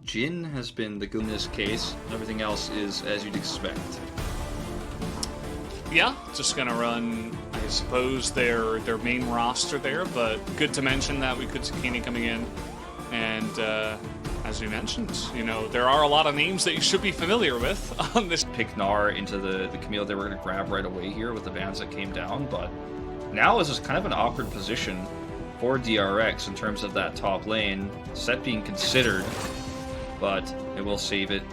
Jhin has been the good in this case. Everything else is as you'd expect. Yeah, just gonna run, I suppose, their main roster there, but good to mention that we could see Kenny coming in. And as we mentioned, you know, there are a lot of names that you should be familiar with on this. Pick Gnar into the Camille they were going to grab right away here with the bans that came down, but now is just kind of an awkward position for DRX in terms of that top lane. Set being considered, but it will save it.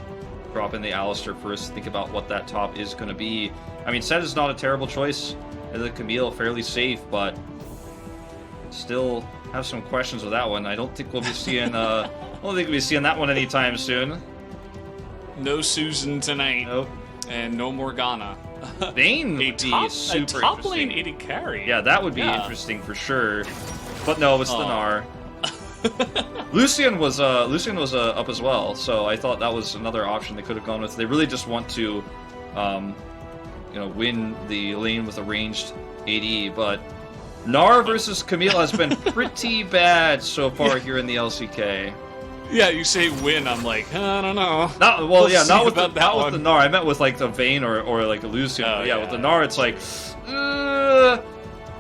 Drop in the Alistar first, think about what that top is going to be. I mean, Set is not a terrible choice. The Camille fairly safe, but still have some questions with that one. I don't think we'll be seeing we'll be seeing that one anytime soon. No Susan tonight. Nope. And no Morgana. Vayne a would be top, super a top lane interesting. AD carry. Yeah, that would be interesting for sure. But no, it's the Gnar. Lucian was up as well, so I thought that was another option they could have gone with. They really just want to, you know, win the lane with a ranged AD, but Gnar versus Camille has been pretty bad so far here in the LCK. Yeah, you say win, I'm like, I don't know. Not well, yeah, not with the Gnar. I meant with like the Vayne or like a Lucian. Oh, yeah, with the Gnar, it's like,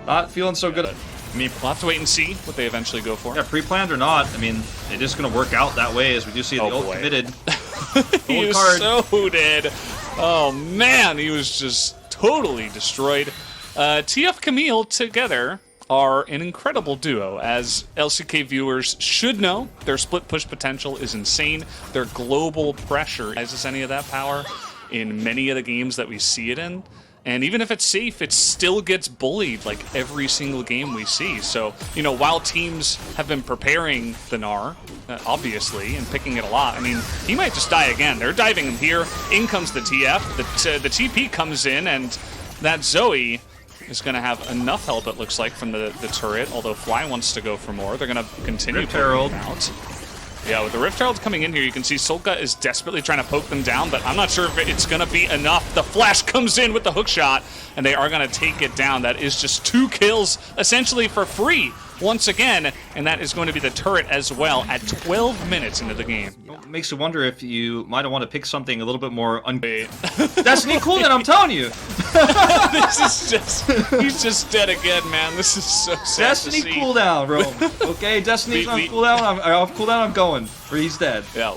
not feeling so good. I mean, we'll have to wait and see what they eventually go for. Yeah, pre-planned or not, I mean, it is going to work out that way as we do see the ult committed. He was so dead. Oh man, he was just totally destroyed. TF Camille together are an incredible duo, as LCK viewers should know. Their split push potential is insane. Their global pressure has any of that power in many of the games that we see it in. And even if it's safe, it still gets bullied like every single game we see. So, you know, while teams have been preparing the Gnar, obviously, and picking it a lot, I mean, he might just die again. They're diving him here. In comes the TF. The TP comes in, and that Zoe is going to have enough help, it looks like, from the turret, although Fly wants to go for more. They're going to continue poking him out. Yeah, with the Rift Herald coming in here, you can see Solka is desperately trying to poke them down, but I'm not sure if it's going to be enough. The flash comes in with the hook shot, and they are going to take it down. That is just 2 kills, essentially for free, once again, and that is going to be the turret as well at 12 minutes into the game. It makes you wonder if you might want to pick something a little bit more Destiny cooldown, I'm telling you! This is just, he's just dead again, man. This is so sad Destiny to see. cooldown, bro. Okay, Destiny's on cooldown, off cooldown, I'm going. Or he's dead. Yeah,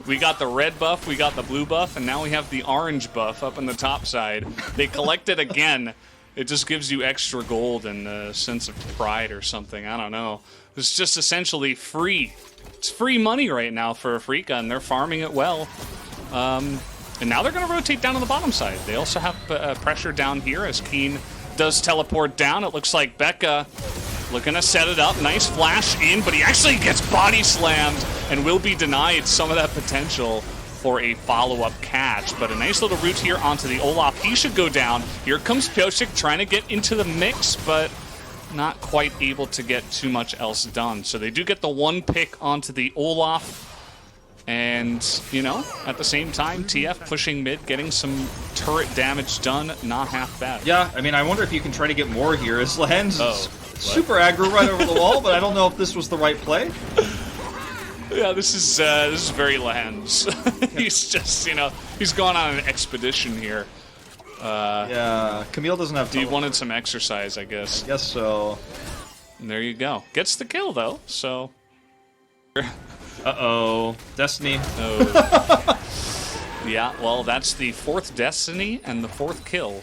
we got the red buff, we got the blue buff, and now we have the orange buff up on the top side. They collect it again. It just gives you extra gold and a sense of pride or something. I don't know. It's just essentially free. It's free money right now for Afrika, and they're farming it well. And now they're going to rotate down on the bottom side. They also have pressure down here as Keen does teleport down. It looks like Becca looking to set it up. Nice flash in, but he actually gets body slammed and will be denied some of that potential for a follow-up catch. But a nice little route here onto the Olaf. He should go down. Here comes Pyosik trying to get into the mix, but not quite able to get too much else done. So they do get the 1 pick onto the Olaf. And, you know, at the same time, TF pushing mid, getting some turret damage done, not half bad. Yeah, I mean, I wonder if you can try to get more here, as Lehens is super aggro right over the wall, but I don't know if this was the right play. Yeah, this is very Lehens. He's just, you know, he's gone on an expedition here. Yeah, Camille doesn't have. He wanted some exercise, I guess. Guess so. And there you go. Gets the kill though. So. Uh-oh, Destiny. Oh. Yeah, well, that's the 4th Destiny and the 4th kill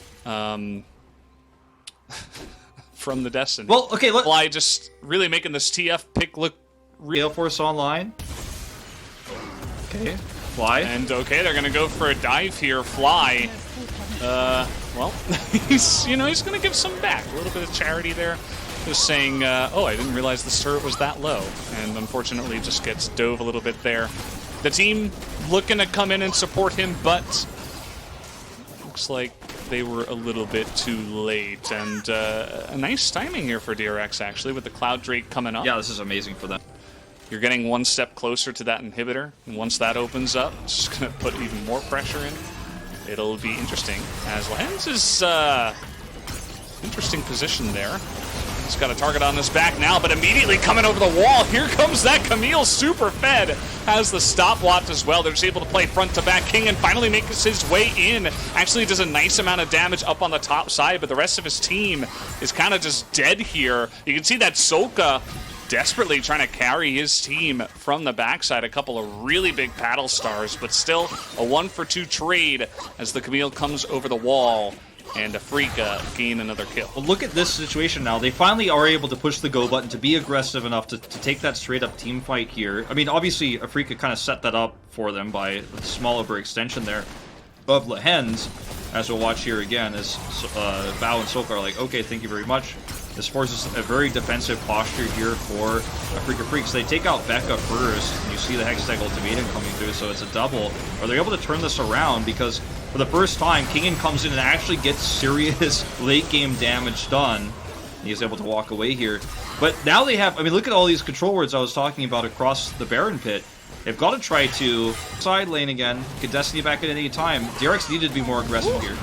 from the Destiny. Well, okay, Fly just really making this TF pick look real. Force online. Okay, Fly. And okay, they're gonna go for a dive here. Fly. Well, he's gonna give some back. A little bit of charity there. Just saying, oh, I didn't realize this turret was that low. And unfortunately just gets dove a little bit there. The team looking to come in and support him, but looks like they were a little bit too late. And a nice timing here for DRX, actually, with the Cloud Drake coming up. Yeah, this is amazing for them. You're getting 1 step closer to that inhibitor. And once that opens up, it's just going to put even more pressure in. It'll be interesting, as Lehens is interesting position there. He's got a target on his back now, but immediately coming over the wall. Here comes that Camille super fed. Has the stopwatch as well. They're just able to play front to back. King and finally makes his way in. Actually does a nice amount of damage up on the top side, but the rest of his team is kind of just dead here. You can see that Solka desperately trying to carry his team from the backside. A couple of really big paddle stars, but still a 1-for-2 trade as the Camille comes over the wall and Afrika gain another kill. Well, look at this situation now. They finally are able to push the go button, to be aggressive enough to take that straight-up team fight here. I mean, obviously, Afrika kind of set that up for them by a small overextension there of Lehens, as we'll watch here again, as Bao and Solka are like, okay, thank you very much. This forces a very defensive posture here for Afrika Freaks. They take out Becca first, and you see the Hextech ultimatum coming through, so it's a double. Are they able to turn this around? Because for the first time, Kingen comes in and actually gets serious late-game damage done. He's able to walk away here. But now they have, I mean, look at all these control words I was talking about across the Baron pit. They've got to try to side lane again, get Destiny back at any time. DRX needed to be more aggressive here.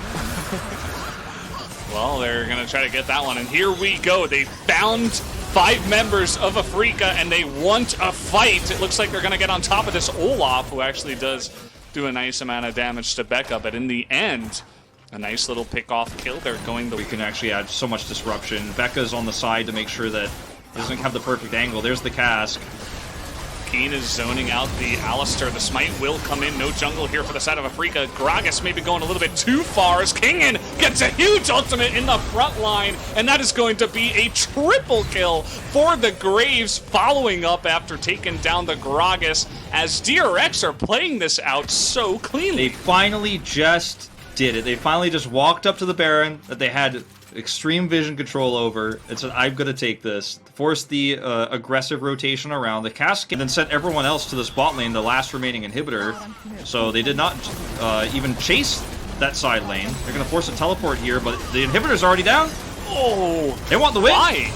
Well, they're going to try to get that one, and here we go. They found 5 members of Afrika, and they want a fight. It looks like they're going to get on top of this Olaf, who actually does do a nice amount of damage to Becca, but in the end, a nice little pick-off kill. They're going the... We can actually add so much disruption. Becca's on the side to make sure that he doesn't have the perfect angle. There's the cask. Keen is zoning out the Alistair. The smite will come in. No jungle here for the side of Afrika. Gragas maybe going a little bit too far as Kingen gets a huge ultimate in the front line, and that is going to be a triple kill for the Graves, following up after taking down the Gragas, as DRX are playing this out so cleanly. They finally just did it. They finally just walked up to the Baron that they had extreme vision control over and said, I'm going to take this. Force the aggressive rotation around the cask, and then sent everyone else to the spot lane, the last remaining inhibitor. So they did not even chase that side lane. They're going to force a teleport here, but the inhibitor's already down. Oh, they want the win.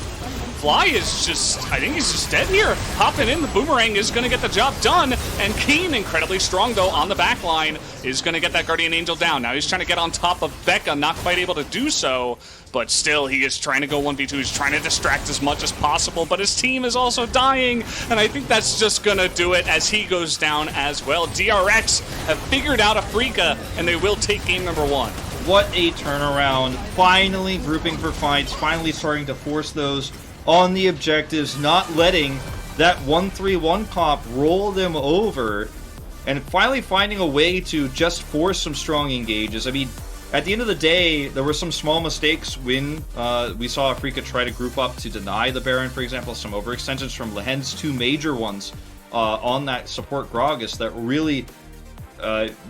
Fly is just, I think he's just dead here. Hopping in, the Boomerang is going to get the job done. And Keen, incredibly strong though, on the back line, is going to get that Guardian Angel down. Now he's trying to get on top of Becca, not quite able to do so. But still, he is trying to go 1v2. He's trying to distract as much as possible, but his team is also dying. And I think that's just going to do it as he goes down as well. DRX have figured out Afrika, and they will take game number 1. What a turnaround. Finally grouping for fights, finally starting to force those on the objectives, not letting that 1-3-1 comp roll them over, and finally finding a way to just force some strong engages. I mean, at the end of the day, there were some small mistakes when we saw Afrika try to group up to deny the Baron, for example, some overextensions from Lehens, 2 major ones on that support Gragas that really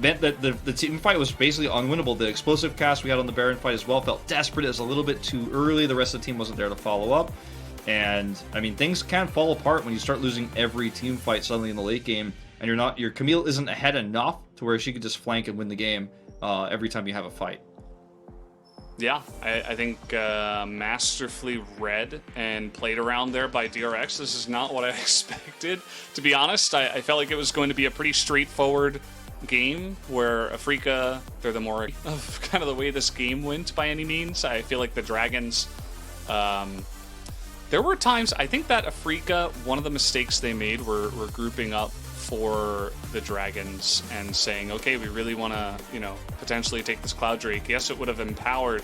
meant that the team fight was basically unwinnable. The explosive cast we had on the Baron fight as well felt desperate. It was a little bit too early. The rest of the team wasn't there to follow up. And, I mean, things can fall apart when you start losing every team fight suddenly in the late game, and your Camille isn't ahead enough to where she could just flank and win the game every time you have a fight. Yeah, I think masterfully read and played around there by DRX. This is not what I expected. To be honest, I felt like it was going to be a pretty straightforward game where Afrika, they're the more of kind of the way this game went by any means. I feel like the Dragons... there were times, I think that Afrika, one of the mistakes they made were grouping up for the Dragons and saying, okay, we really want to, potentially take this Cloud Drake. Yes, it would have empowered